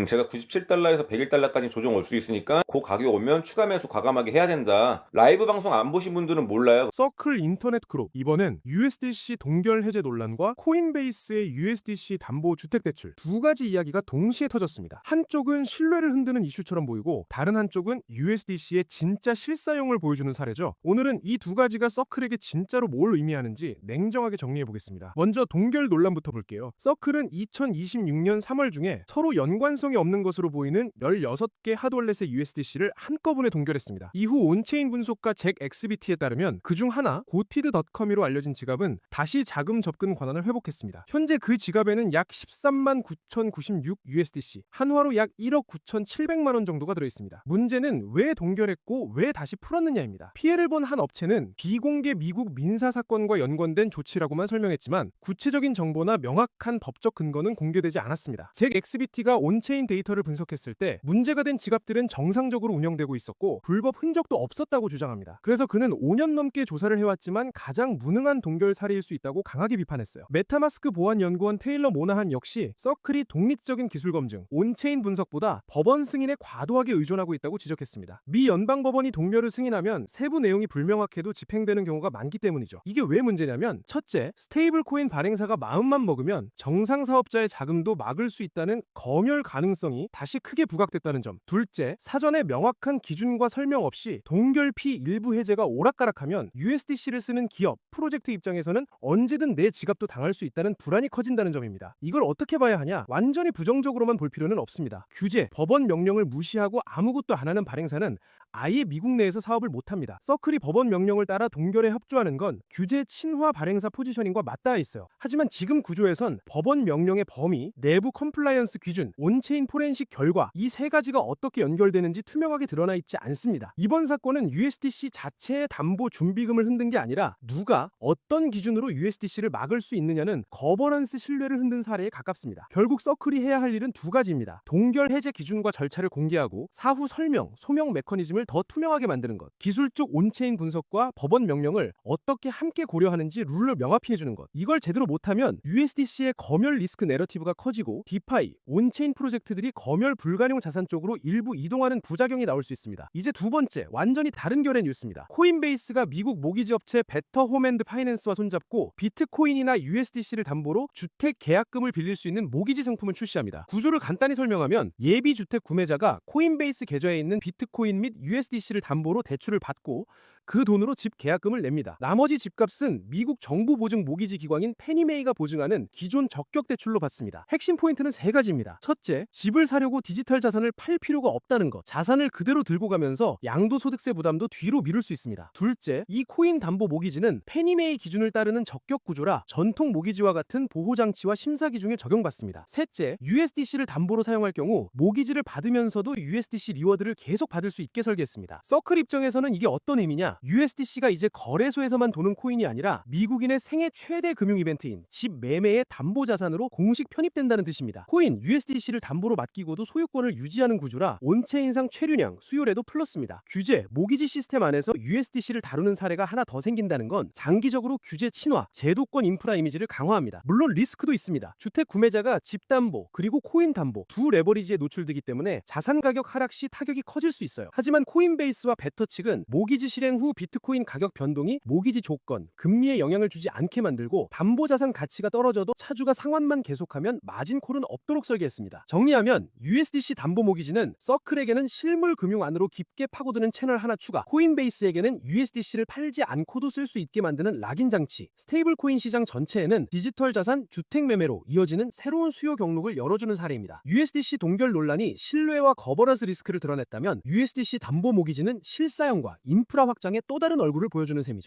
제가 97달러에서 101달러까지 조정 올 수 있으니까 그 가격 오면 추가 매수 과감하게 해야 된다. 라이브 방송 안 보신 분들은 몰라요. 서클 인터넷 그룹, 이번엔 USDC 동결 해제 논란과 코인베이스의 USDC 담보 주택 대출 두 가지 이야기가 동시에 터졌습니다. 한쪽은 신뢰를 흔드는 이슈처럼 보이고 다른 한쪽은 USDC의 진짜 실사용을 보여주는 사례죠. 오늘은 이 두 가지가 서클에게 진짜로 뭘 의미하는지 냉정하게 정리해 보겠습니다. 먼저 동결 논란부터 볼게요. 서클은 2026년 3월 중에 서로 연관성이 없는 것으로 보이는 16개 핫월렛의 USDC를 한꺼번에 동결했습니다. 이후 온체인 분석가 잭 엑스비티에 따르면 그중 하나 고티드.com으로 알려진 지갑은 다시 자금 접근 권한을 회복했습니다. 현재 그 지갑에는 약 13만 9,096 USDC, 한화로 약 1억 9,700만 원 정도가 들어있습니다. 문제는 왜 동결했고 왜 다시 풀었느냐입니다. 피해를 본 한 업체는 비공개 미국 민사 사건과 연관된 조치라고만 설명했지만 구체적인 정보나 명확한 법적 근거는 공개되지 않았습니다. 잭 엑스비티가 온체인 데이터를 분석했을 때 문제가 된 지갑들은 정상적으로 운영되고 있었고 불법 흔적도 없었다고 주장합니다. 그래서 그는 5년 넘게 조사를 해왔지만 가장 무능한 동결 사례일 수 있다고 강하게 비판했어요. 메타마스크 보안연구원 테일러 모나한 역시 서클이 독립적인 기술 검증, 온체인 분석보다 법원 승인에 과도하게 의존하고 있다고 지적했습니다. 미 연방법원이 동결을 승인하면 세부 내용이 불명확해도 집행되는 경우가 많기 때문이죠. 이게 왜 문제냐면 첫째, 스테이블 코인 발행사가 마음만 먹으면 정상 사업자의 자금도 막을 수 있다는 검열 가능성이 다시 크게 부각됐다는 점. 둘째, 사전에 명확한 기준과 설명 없이 동결피 일부 해제가 오락가락하면 USDC를 쓰는 기업, 프로젝트 입장에서는 언제든 내 지갑도 당할 수 있다는 불안이 커진다는 점입니다. 이걸 어떻게 봐야 하냐? 완전히 부정적으로만 볼 필요는 없습니다. 규제, 법원 명령을 무시하고 아무것도 안 하는 발행사는 아예 미국 내에서 사업을 못합니다. 서클이 법원 명령을 따라 동결에 협조하는 건 규제 친화 발행사 포지셔닝과 맞닿아 있어요. 하지만 지금 구조에선 법원 명령의 범위, 내부 컴플라이언스 기준, 온체인 포렌식 결과 이 세 가지가 어떻게 연결되는지 투명하게 드러나 있지 않습니다. 이번 사건은 USDC 자체의 담보 준비금을 흔든 게 아니라 누가 어떤 기준으로 USDC를 막을 수 있느냐는 거버넌스 신뢰를 흔든 사례에 가깝습니다. 결국 서클이 해야 할 일은 두 가지입니다. 동결 해제 기준과 절차를 공개하고 사후 설명, 소명 메커니즘을 더 투명하게 만드는 것. 기술적 온체인 분석과 법원 명령을 어떻게 함께 고려하는지 룰을 명확히 해주는 것. 이걸 제대로 못하면 USDC의 검열 리스크 내러티브가 커지고 디파이, 온체인 프로젝트들이 검열 불가용 자산 쪽으로 일부 이동하는 부작용이 나올 수 있습니다. 이제 두 번째, 완전히 다른 결의 뉴스입니다. 코인베이스가 미국 모기지 업체 베터 홈앤드 파이낸스와 손잡고 비트코인이나 USDC를 담보로 주택 계약금을 빌릴 수 있는 모기지 상품을 출시합니다. 구조를 간단히 설명하면 예비 주택 구매자가 코인베이스 계좌에 있는 비트코인 및 USDC를 담보로 대출을 받고 그 돈으로 집 계약금을 냅니다. 나머지 집값은 미국 정부 보증 모기지 기관인 페니메이가 보증하는 기존 적격 대출로 받습니다. 핵심 포인트는 세 가지입니다. 첫째, 집을 사려고 디지털 자산을 팔 필요가 없다는 것. 자산을 그대로 들고 가면서 양도소득세 부담도 뒤로 미룰 수 있습니다. 둘째, 이 코인 담보 모기지는 페니메이 기준을 따르는 적격 구조라 전통 모기지와 같은 보호장치와 심사 기준에 적용받습니다. 셋째, USDC를 담보로 사용할 경우 모기지를 받으면서도 USDC 리워드를 계속 받을 수 있게 설계했습니다. 서클 입장에서는 이게 어떤 의미냐? USDC가 이제 거래소에서만 도는 코인이 아니라 미국인의 생애 최대 금융 이벤트인 집 매매의 담보 자산으로 공식 편입된다는 뜻입니다. 코인 USDC를 담보로 맡기고도 소유권을 유지하는 구조라 온체인상 최륜향, 수요래도 플러스입니다. 규제, 모기지 시스템 안에서 USDC를 다루는 사례가 하나 더 생긴다는 건 장기적으로 규제 친화, 제도권 인프라 이미지를 강화합니다. 물론 리스크도 있습니다. 주택 구매자가 집 담보 그리고 코인 담보 두 레버리지에 노출되기 때문에 자산 가격 하락 시 타격이 커질 수 있어요. 하지만 코인베이스와 베터 측은 모기지 실행 후 비트코인 가격 변동이 모기지 조건, 금리에 영향을 주지 않게 만들고 담보자산 가치가 떨어져도 차주가 상환만 계속하면 마진콜은 없도록 설계했습니다. 정리하면 USDC 담보 모기지는 서클에게는 실물 금융 안으로 깊게 파고드는 채널 하나 추가, 코인베이스에게는 USDC를 팔지 않고도 쓸 수 있게 만드는 락인 장치, 스테이블 코인 시장 전체에는 디지털 자산 주택 매매로 이어지는 새로운 수요 경로를 열어주는 사례입니다. USDC 동결 논란이 신뢰와 거버넌스 리스크를 드러냈다면 USDC 담보 모기지는 실사용과 인프라 확장의 또 다른 얼굴을 보여주는 셈이죠.